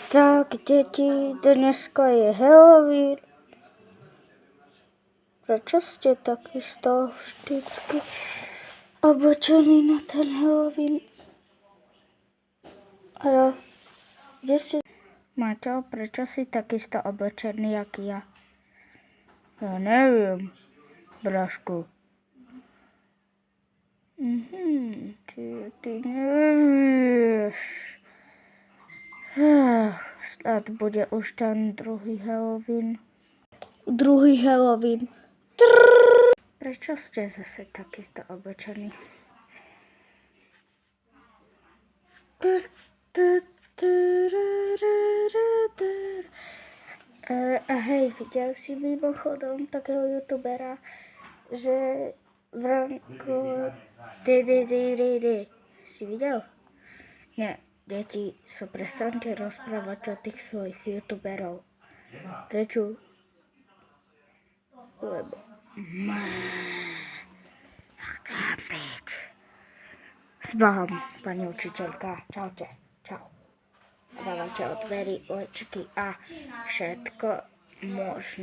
Tak, deti, dneska je Halloween. Prečo ste takí z toho vždycky oblečení na ten Halloween? Haló, kde si? Maťo, prečo si takisto oblečený, jak ja? Ja neviem, Brašku. Ty nevieš. Snad bude už ten druhý Halloween. Druhý Halloween. Prečo ste zase takisto oblečení? A hej, videl si mimochodom takého youtubera, že Vranko si videl? Nie, deti, prestaňte rozprávať o tých svojich youtuberov. Prečo? Lebo chcem byť. S Bohom, pani učiteľka. Čaute. Čau. Dávajte od dverí, lečky a všetko možné.